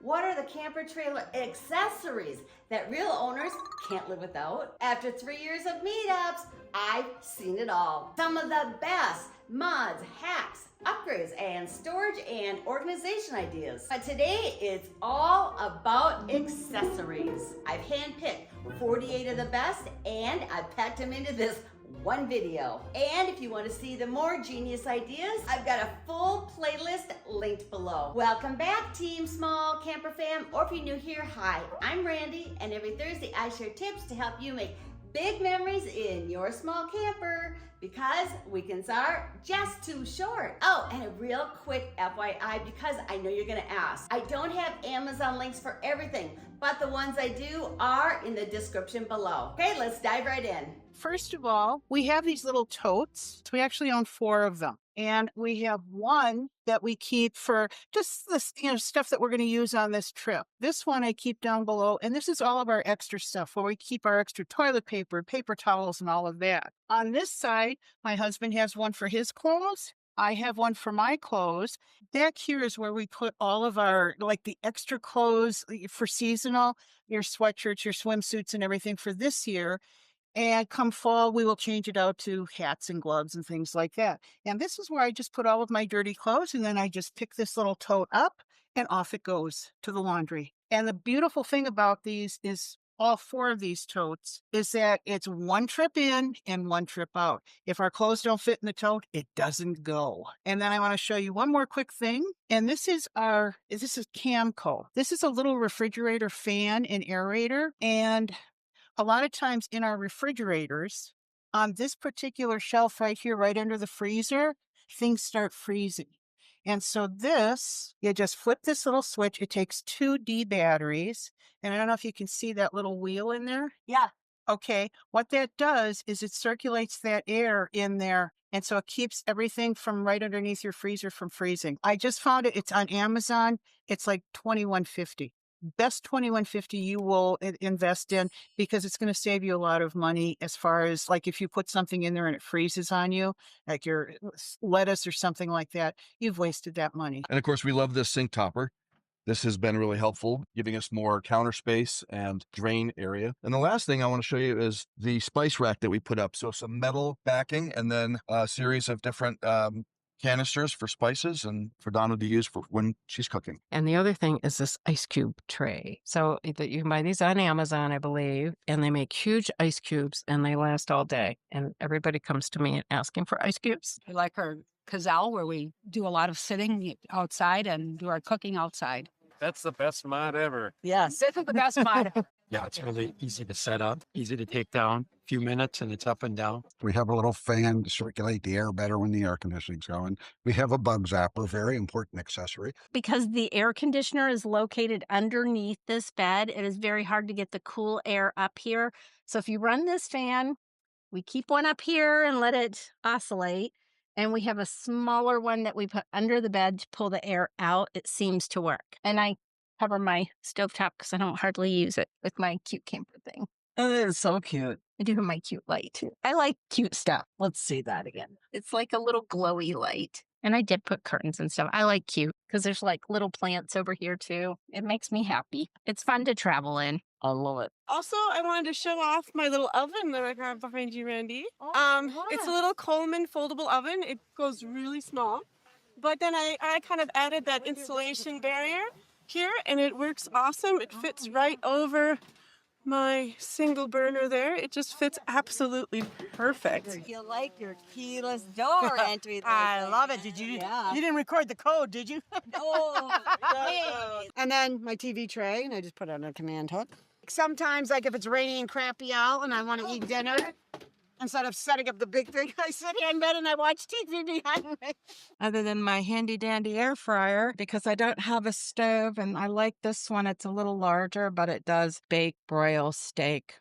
What are the camper trailer accessories that real owners can't live without? After 3 years of meetups, I've seen it all. Some of the best mods, hacks, upgrades, and storage and organization ideas. But today it's all about accessories. I've handpicked 48 of the best and I've packed them into this one video. And if you want to see the more genius ideas, I've got a full playlist linked below. Welcome back, Team Small Camper Fam, or if you're new here, hi, I'm Randi, and every Thursday I share tips to help you make big memories in your small camper, because weekends are just too short. Oh, and a real quick FYI, because I know you're gonna ask. I don't have Amazon links for everything, but the ones I do are in the description below. Okay, let's dive right in. First of all, we have these little totes. We actually own 4 of them. And we have one that we keep for just this, stuff that we're going to use on this trip. This one I keep down below, and this is all of our extra stuff where we keep our extra toilet paper, paper towels, and all of that. On this side, my husband has one for his clothes. I have one for my clothes. Back here is where we put all of our, like the extra clothes for seasonal, your sweatshirts, your swimsuits, and everything for this year. And come fall, we will change it out to hats and gloves and things like that. And this is where I just put all of my dirty clothes, and then I just pick this little tote up and off it goes to the laundry. And the beautiful thing about these is all 4 of these totes is that it's one trip in and one trip out. If our clothes don't fit in the tote, it doesn't go. And then I want to show you one more quick thing. And this is Camco. This is a little refrigerator fan and aerator. And a lot of times in our refrigerators, on this particular shelf right here, right under the freezer, things start freezing. And so this, you just flip this little switch. It takes 2 D batteries. And I don't know if you can see that little wheel in there. Yeah. Okay. What that does is it circulates that air in there. And so it keeps everything from right underneath your freezer from freezing. I just found it. It's on Amazon. It's like $21.50. Best $21.50 you will invest in, because it's going to save you a lot of money as far as like if you put something in there and it freezes on you, like your lettuce or something like that, you've wasted that money. And of course, we love this sink topper. This has been really helpful, giving us more counter space and drain area. And the last thing I want to show you is the spice rack that we put up. So some metal backing and then a series of different canisters for spices and for Donna to use for when she's cooking. And the other thing is this ice cube tray. So that you can buy these on Amazon, I believe, and they make huge ice cubes and they last all day. And everybody comes to me asking for ice cubes. We like our Cazal, where we do a lot of sitting outside and do our cooking outside. That's the best mod ever. Yes, this is the best mod. Yeah, it's really easy to set up, easy to take down. A few minutes and it's up and down. We have a little fan to circulate the air better when the air conditioning's going. We have a bug zapper, very important accessory. Because the air conditioner is located underneath this bed, it is very hard to get the cool air up here. So if you run this fan, we keep one up here and let it oscillate. And we have a smaller one that we put under the bed to pull the air out. It seems to work. And I cover my stovetop because I don't hardly use it with my cute camper thing. Oh, it is so cute. I do have my cute light too. I like cute stuff. Let's see that again. It's like a little glowy light. And I did put curtains and stuff. I like cute because there's like little plants over here too. It makes me happy. It's fun to travel in. I love it. Also, I wanted to show off my little oven that I have behind you, Randy. It's a little Coleman foldable oven. It goes really small. But then I kind of added that insulation barrier here, and it works awesome. It fits right over my single burner there. It just fits absolutely perfect. You like your keyless door entry. I love it. Did you? Yeah. You didn't record the code, did you? No. And then my TV tray, and I just put it on a command hook. Sometimes, like if it's rainy and crappy out, and I want to eat dinner, instead of setting up the big thing, I sit here in bed and I watch TV behind me. Other than my handy dandy air fryer, because I don't have a stove, and I like this one. It's a little larger, but it does bake, broil, steak,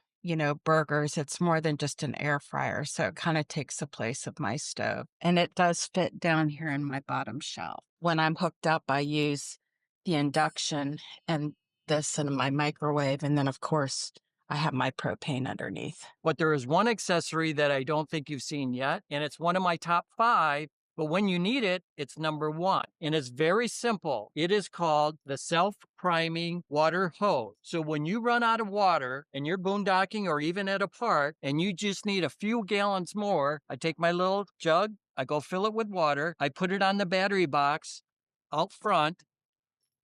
burgers. It's more than just an air fryer. So it kind of takes the place of my stove. And it does fit down here in my bottom shelf. When I'm hooked up, I use the induction and this in my microwave. And then, of course, I have my propane underneath. But there is one accessory that I don't think you've seen yet, and it's one of my top 5, But when you need it, it's number one. And it's very simple. It is called the self-priming water hose. So when you run out of water and you're boondocking or even at a park and you just need a few gallons more, I take my little jug, I go fill it with water, I put it on the battery box out front,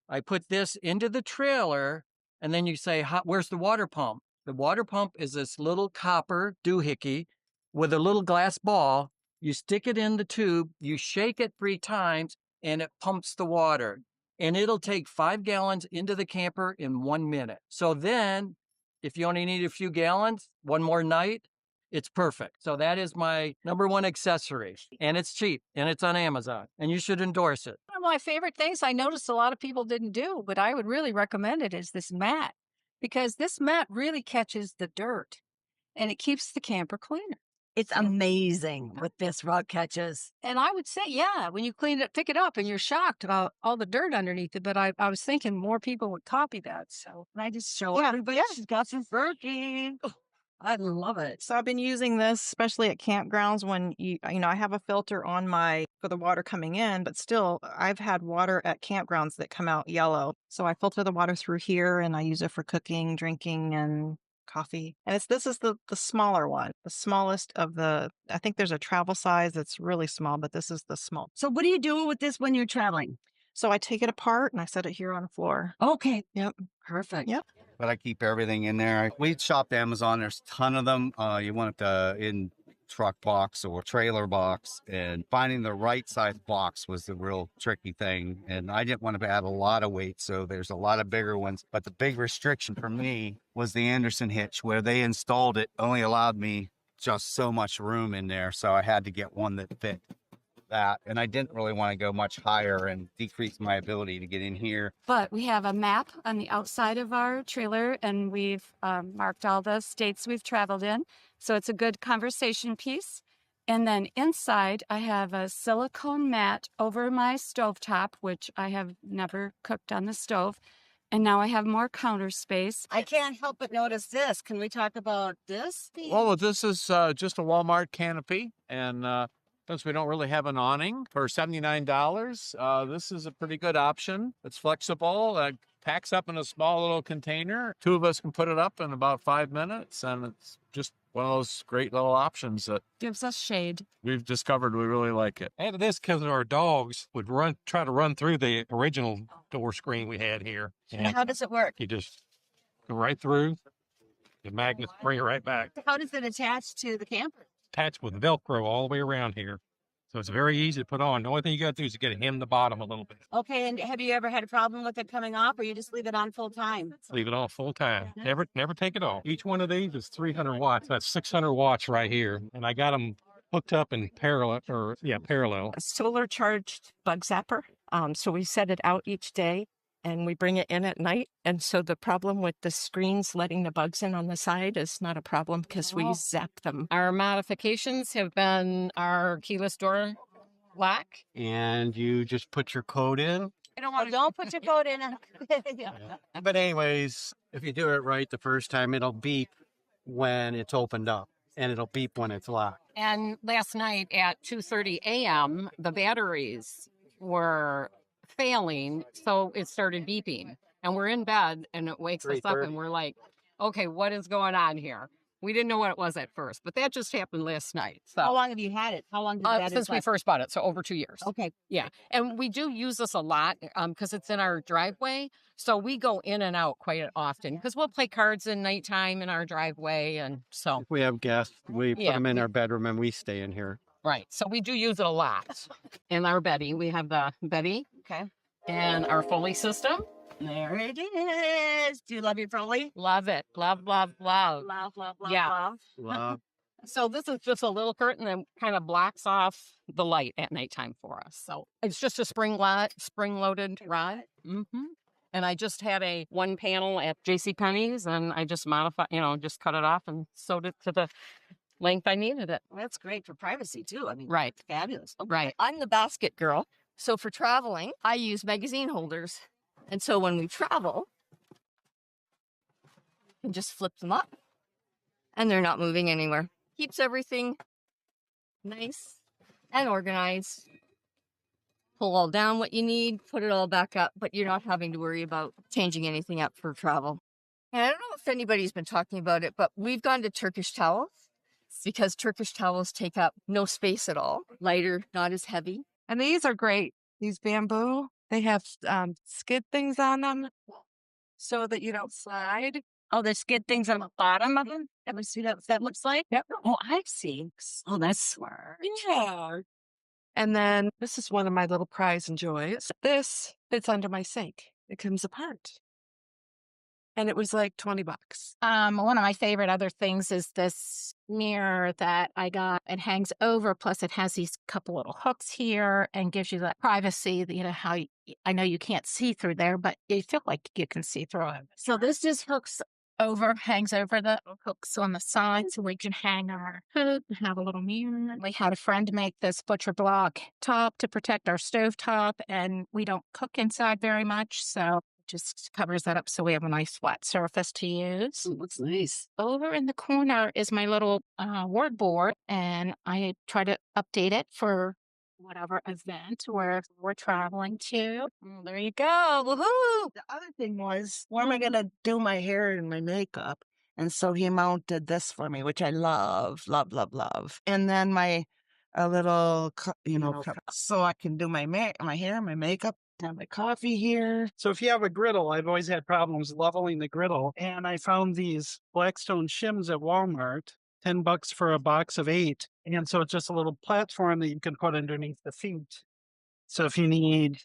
I put this into the trailer, and then you say, where's the water pump? The water pump is this little copper doohickey with a little glass ball. You stick it in the tube, you shake it 3 times, and it pumps the water. And it'll take 5 gallons into the camper in 1 minute. So then, if you only need a few gallons, one more night, it's perfect. So that is my number one accessory. And it's cheap, and it's on Amazon, and you should endorse it. One of my favorite things I noticed a lot of people didn't do, but I would really recommend it, is this mat. Because this mat really catches the dirt and it keeps the camper cleaner. It's amazing what this rug catches. And I would say, yeah, when you clean it, pick it up and you're shocked about all the dirt underneath it. But I was thinking more people would copy that. So I just show everybody she's got some working. I love it. So I've been using this, especially at campgrounds when I have a filter on for the water coming in, but still I've had water at campgrounds that come out yellow. So I filter the water through here and I use it for cooking, drinking, and coffee. And this is the smaller one, the smallest of I think there's a travel size that's really small, but this is the small. So what are you doing with this when you're traveling? So I take it apart and I set it here on the floor. Okay. Yep. Perfect. Yep. But I keep everything in there. We shopped Amazon. There's a ton of them. You want it in truck box or trailer box, and finding the right size box was the real tricky thing. And I didn't want to add a lot of weight, so there's a lot of bigger ones. But the big restriction for me was the Anderson hitch, where they installed it only allowed me just so much room in there. So I had to get one that fit that. And I didn't really want to go much higher and decrease my ability to get in here. But we have a map on the outside of our trailer, and we've marked all the states we've traveled in. So it's a good conversation piece. And then inside, I have a silicone mat over my stovetop, which I have never cooked on the stove. And now I have more counter space. I can't help but notice this. Can we talk about this? Well, this is just a Walmart canopy. And since we don't really have an awning, for $79, this is a pretty good option. It's flexible, packs up in a small little container. 2 of us can put it up in about 5 minutes, and it's just one of those great little options that gives us shade. We've discovered we really like it. And this because our dogs would try to run through the original door screen we had here. And how does it work? You just go right through, the magnets bring it right back. How does it attach to the camper? Attached with Velcro all the way around here. So it's very easy to put on. The only thing you got to do is get it hem the bottom a little bit. Okay, and have you ever had a problem with it coming off, or you just leave it on full time? Leave it on full time. Never take it off. Each one of these is 300 watts. That's 600 watts right here. And I got them hooked up in parallel. A solar charged bug zapper. So we set it out each day and we bring it in at night. And so the problem with the screens letting the bugs in on the side is not a problem because we zap them. Our modifications have been our keyless door lock. And you just put your code in. Don't put your code in. But anyways, if you do it right the first time, it'll beep when it's opened up, and it'll beep when it's locked. And last night at 2:30 a.m., the batteries were failing, so it started beeping. And we're in bed, and it wakes us up, and we're like, okay, what is going on here? We didn't know what it was at first, but that just happened last night. So, how long have you had it? How long did that since we first bought it, so over 2 years. Okay. Yeah, and we do use this a lot because it's in our driveway, so we go in and out quite often because we'll play cards at nighttime in our driveway, and so. If we have guests, we put them in our bedroom, and we stay in here. Right, so we do use it a lot. In our Betty, we have the Betty. Okay. And our Froli system. There it is. Do you love your Froli? Love it. Love, love, love. Love, love, love, yeah. Love. So this is just a little curtain that kind of blocks off the light at nighttime for us. So it's just a spring-loaded rod. Mm-hmm. And I just had a 1 panel at JCPenney's, and I just modified, just cut it off and sewed it to the length I needed it. Well, that's great for privacy too. I mean, right. Fabulous. Okay. Right. I'm the basket girl. So for traveling, I use magazine holders. And so when we travel, you can just flip them up and they're not moving anywhere. Keeps everything nice and organized. pull all down what you need, put it all back up, but you're not having to worry about changing anything up for travel. And I don't know if anybody's been talking about it, but we've gone to Turkish towels because Turkish towels take up no space at all, lighter, not as heavy. And these are great. These bamboo, they have skid things on them so that you don't slide. Oh, there's skid things on the bottom of them. Ever see that? What that looks like? Yep. Oh, I see. Oh, that's smart. Yeah. And then this is one of my little prize and joys. This fits under my sink. It comes apart. And it was like $20. One of my favorite other things is this mirror that I got. It hangs over, plus it has these couple little hooks here and gives you that privacy that, how I know you can't see through there, but you feel like you can see through it. So this just hangs over the hooks on the side so we can hang our hood and have a little mirror. We had a friend make this butcher block top to protect our stove top, and we don't cook inside very much, so just covers that up so we have a nice flat surface to use. Ooh, looks nice. Over in the corner is my little word board, and I try to update it for whatever event where we're traveling to. There you go. Woohoo! The other thing was, where am I going to do my hair and my makeup? And so he mounted this for me, which I love, love, love, love. And then a little, cup, so I can do my hair, my makeup. Have my coffee here. So if you have a griddle, I've always had problems leveling the griddle. And I found these Blackstone shims at Walmart, $10 for a box of 8. And so it's just a little platform that you can put underneath the feet. So if you need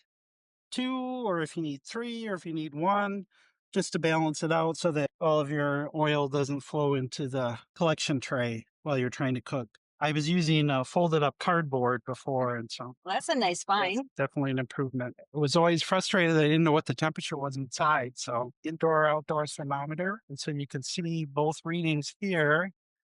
2, or if you need 3, or if you need 1, just to balance it out so that all of your oil doesn't flow into the collection tray while you're trying to cook. I was using folded up cardboard before, and so Well, that's a nice find. definitely an improvement. I was always frustrated that I didn't know what the temperature was inside. So indoor, outdoor thermometer. And so you can see both readings here,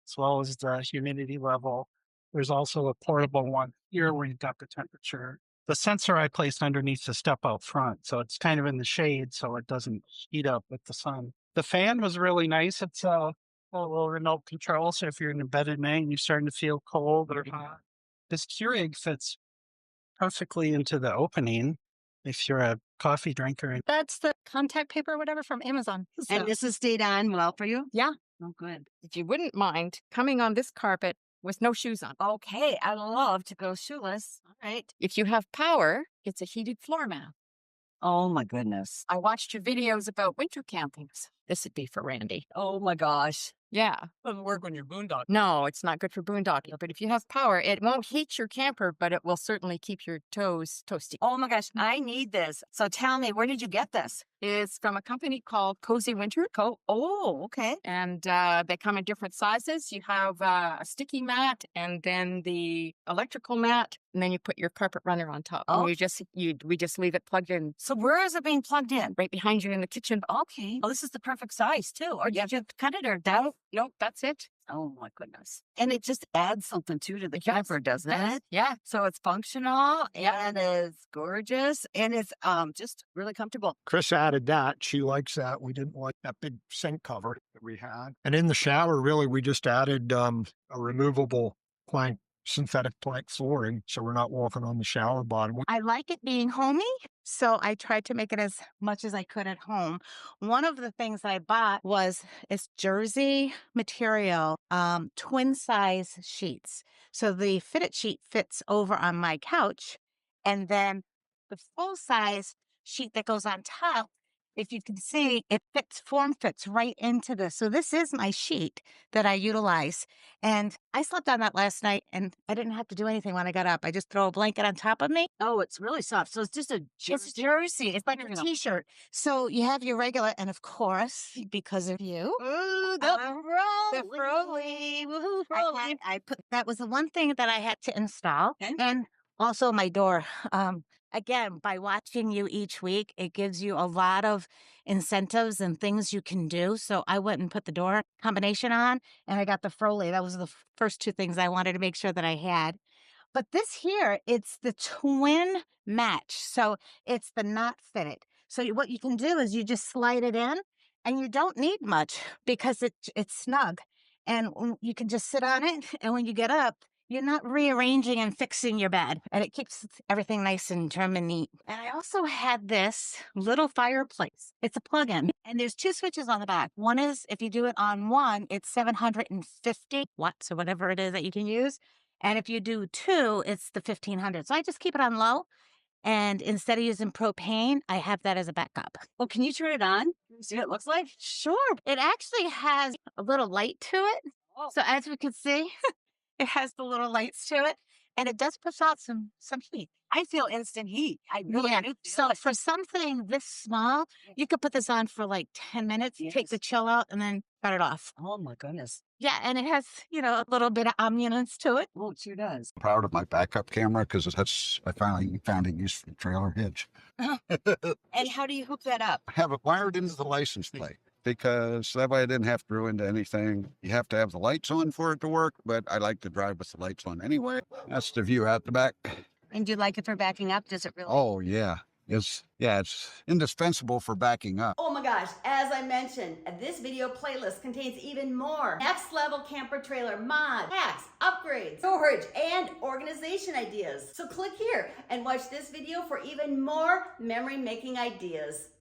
as well as the humidity level. There's also a portable one here where you've got the temperature. The sensor I placed underneath the step out front. So it's kind of in the shade so it doesn't heat up with the sun. The fan was really nice. It's a little remote control. So if you're in bed at night and you're starting to feel cold or hot, this Keurig fits perfectly into the opening if you're a coffee drinker. That's the contact paper or whatever from Amazon. And this has stayed on well for you? Yeah. Oh, good. If you wouldn't mind coming on this carpet with no shoes on. Okay, I love to go shoeless. All right. If you have power, it's a heated floor mat. Oh my goodness. I watched your videos about winter campings. This would be for Randy. Oh my gosh. Yeah. Doesn't work when you're boondocking. No, it's not good for boondocking. But if you have power, it won't heat your camper, but it will certainly keep your toes toasty. Oh my gosh, I need this. So tell me, where did you get this? It's from a company called Cozy Winter. Oh, okay. And they come in different sizes. You have a sticky mat and then the electrical mat, and then you put your carpet runner on top. Oh. And we just leave it plugged in. So where is it being plugged in? Right behind you in the kitchen. Okay. Oh, this is the perfect size too. Or did you cut it or down? Nope, that's it. Oh my goodness. And it just adds something to the camper, doesn't it? Yeah. So it's functional and it's gorgeous and it's just really comfortable. Chris added that. She likes that. We didn't like that big sink cover that we had. And in the shower, really, we just added a removable synthetic plank flooring, so we're not walking on the shower bottom. I like it being homey, so I tried to make it as much as I could at home. One of the things I bought was it's jersey material, twin size sheets. So the fitted sheet fits over on my couch, and then the full size sheet that goes on top, if you can see, it form fits right into this. So this is my sheet that I utilize. And I slept on that last night and I didn't have to do anything when I got up. I just throw a blanket on top of me. Oh, it's really soft. So it's just a jersey. It's jersey. It's like a t-shirt. So you have your regular, and of course, because of you, the Froli. Woohoo, Froli. I put, that was the one thing that I had to install. Okay. And also my door. Again, by watching you each week, it gives you a lot of incentives and things you can do. So I went and put the door combination on, and I got the Froli. That was the first 2 things I wanted to make sure that I had. But this here, it's the twin match. So it's the not fitted. So what you can do is you just slide it in, and you don't need much because it's snug. And you can just sit on it, and when you get up, You're not rearranging and fixing your bed, and it keeps everything nice and trim and neat. And I also had this little fireplace. It's a plug-in, and there's 2 switches on the back. One is, if you do it on one, it's 750 watts or whatever it is that you can use. And if you do 2, it's the 1500. So I just keep it on low. And instead of using propane, I have that as a backup. Well, can you turn it on? See what it looks like? Sure. It actually has a little light to it. So as we can see, it has the little lights to it, and it does push out some heat. I feel instant heat. I really do. So for something this small, you could put this on for like 10 minutes, take the chill out, and then shut it off. Oh my goodness. Yeah, and it has, a little bit of ambulance to it. Oh, it sure does. Proud of my backup camera because I finally found a use for the trailer hitch. And how do you hook that up? I have it wired into the license plate because that way I didn't have to ruin anything. You have to have the lights on for it to work, but I like to drive with the lights on anyway. That's the view out the back. And do you like it for backing up? Does it really? Oh, yeah. It's indispensable for backing up. Oh my gosh, as I mentioned, this video playlist contains even more next level camper trailer mods, hacks, upgrades, storage, and organization ideas. So click here and watch this video for even more memory making ideas.